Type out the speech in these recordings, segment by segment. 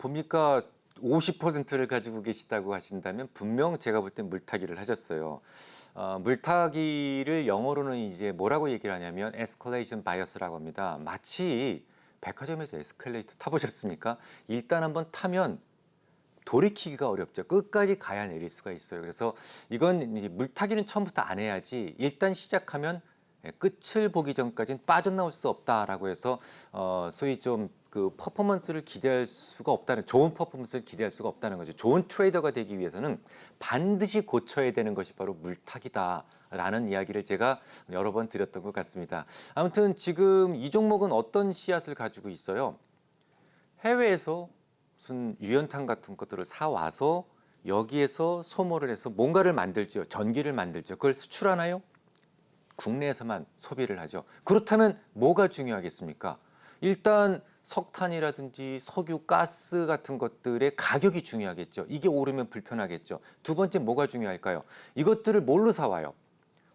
봅니까 50%를 가지고 계시다고 하신다면 분명 제가 볼 땐 물타기를 하셨어요. 물타기를 영어로는 이제 뭐라고 얘기를 하냐면 escalation bias라고 합니다. 마치 백화점에서 에스컬레이터 타보셨습니까? 일단 한번 타면 돌이키기가 어렵죠. 끝까지 가야 내릴 수가 있어요. 그래서 이건 이제 물타기는 처음부터 안 해야지 일단 시작하면 끝을 보기 전까지는 빠져나올 수 없다라고 해서 소위 좀 그 퍼포먼스를 기대할 수가 없다는, 좋은 퍼포먼스를 기대할 수가 없다는 거죠. 좋은 트레이더가 되기 위해서는 반드시 고쳐야 되는 것이 바로 물타기다라는 이야기를 제가 여러 번 드렸던 것 같습니다. 아무튼 지금 이 종목은 어떤 씨앗을 가지고 있어요? 해외에서 무슨 유연탄 같은 것들을 사와서 여기에서 소모를 해서 뭔가를 만들죠. 전기를 만들죠. 그걸 수출하나요? 국내에서만 소비를 하죠. 그렇다면 뭐가 중요하겠습니까? 일단 석탄이라든지 석유, 가스 같은 것들의 가격이 중요하겠죠. 이게 오르면 불편하겠죠. 두 번째 뭐가 중요할까요? 이것들을 뭘로 사와요?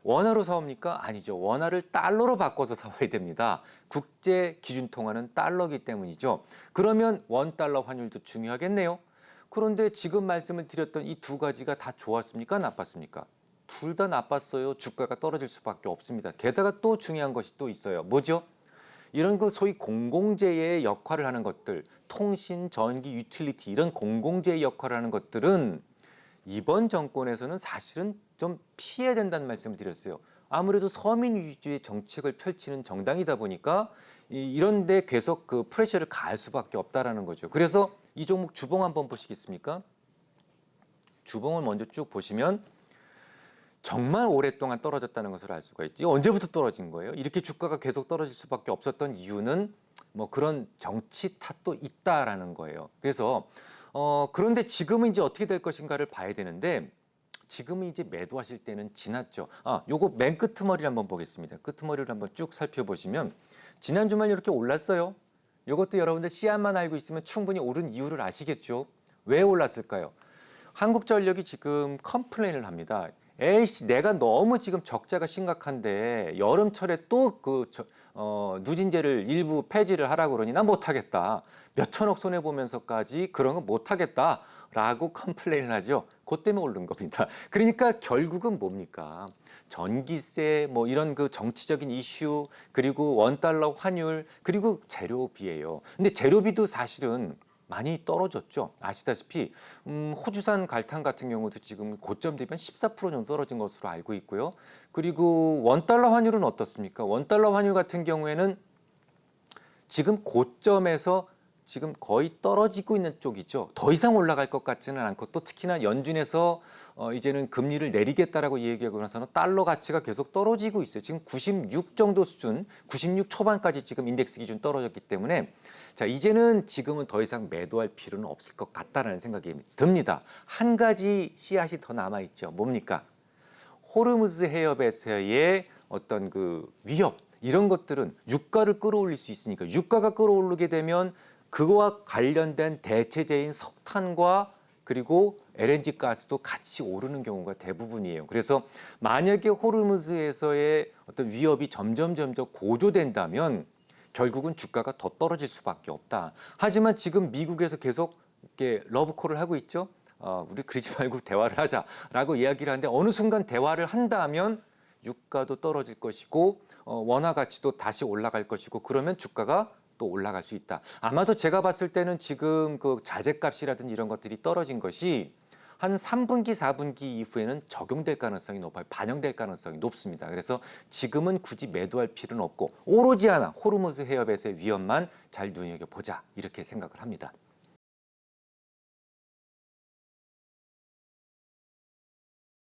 원화로 사옵니까? 아니죠. 원화를 달러로 바꿔서 사와야 됩니다. 국제 기준 통화는 달러이기 때문이죠. 그러면 원달러 환율도 중요하겠네요. 그런데 지금 말씀을 드렸던 이 두 가지가 다 좋았습니까? 나빴습니까? 둘 다 나빴어요. 주가가 떨어질 수밖에 없습니다. 게다가 또 중요한 것이 또 있어요. 뭐죠? 이런 그 소위 공공재의 역할을 하는 것들, 통신, 전기, 유틸리티 이런 공공재의 역할을 하는 것들은 이번 정권에서는 사실은 좀 피해야 된다는 말씀을 드렸어요. 아무래도 서민 위주의 정책을 펼치는 정당이다 보니까 이런 데 계속 그 프레셔를 가할 수밖에 없다라는 거죠. 그래서 이 종목 주봉 한번 보시겠습니까? 주봉을 먼저 쭉 보시면 정말 오랫동안 떨어졌다는 것을 알 수가 있죠. 언제부터 떨어진 거예요? 이렇게 주가가 계속 떨어질 수밖에 없었던 이유는 뭐 그런 정치 탓도 있다라는 거예요. 그래서 그런데 지금은 이제 어떻게 될 것인가를 봐야 되는데 지금은 이제 매도하실 때는 지났죠. 요거 맨 끄트머리를 한번 보겠습니다. 끄트머리를 한번 쭉 살펴보시면 지난 주말 이렇게 올랐어요. 요것도 여러분들 씨앗만 알고 있으면 충분히 오른 이유를 아시겠죠. 왜 올랐을까요? 한국전력이 지금 컴플레인을 합니다. 에이씨, 내가 너무 지금 적자가 심각한데 여름철에 또 누진제를 일부 폐지를 하라고 그러니 나 못하겠다. 몇천억 손해보면서까지 그런 거 못하겠다 라고 컴플레인을 하죠. 그것 때문에 오른 겁니다. 그러니까 결국은 뭡니까? 전기세, 뭐 이런 그 정치적인 이슈, 그리고 원달러 환율, 그리고 재료비예요. 근데 재료비도 사실은 많이 떨어졌죠. 아시다시피 호주산 갈탄 같은 경우도 지금 고점 대비 한 14% 정도 떨어진 것으로 알고 있고요. 그리고 원달러 환율은 어떻습니까? 원달러 환율 같은 경우에는 지금 고점에서 지금 거의 떨어지고 있는 쪽이죠. 더 이상 올라갈 것 같지는 않고 또 특히나 연준에서 이제는 금리를 내리겠다라고 얘기하고 나서는 달러 가치가 계속 떨어지고 있어요. 지금 96 정도 수준, 96 초반까지 지금 인덱스 기준 떨어졌기 때문에 자, 이제는 지금은 더 이상 매도할 필요는 없을 것 같다라는 생각이 듭니다. 한 가지 씨앗이 더 남아있죠. 뭡니까? 호르무즈 해협에서의 어떤 그 위협, 이런 것들은 유가를 끌어올릴 수 있으니까 유가가 끌어오르게 되면 그거와 관련된 대체재인 석탄과 그리고 LNG 가스도 같이 오르는 경우가 대부분이에요. 그래서 만약에 호르무즈에서의 어떤 위협이 점점 고조된다면 결국은 주가가 더 떨어질 수밖에 없다. 하지만 지금 미국에서 계속 이렇게 러브콜을 하고 있죠. 우리 그러지 말고 대화를 하자라고 이야기를 하는데 어느 순간 대화를 한다면 유가도 떨어질 것이고 원화 가치도 다시 올라갈 것이고 그러면 주가가 또 올라갈 수 있다. 아마도 제가 봤을 때는 지금 그 자재값이라든지 이런 것들이 떨어진 것이 한 3분기, 4분기 이후에는 적용될 가능성이 높아요. 반영될 가능성이 높습니다. 그래서 지금은 굳이 매도할 필요는 없고 오로지 하나 호르무즈 해협에서의 위험만 잘 눈여겨보자 이렇게 생각을 합니다.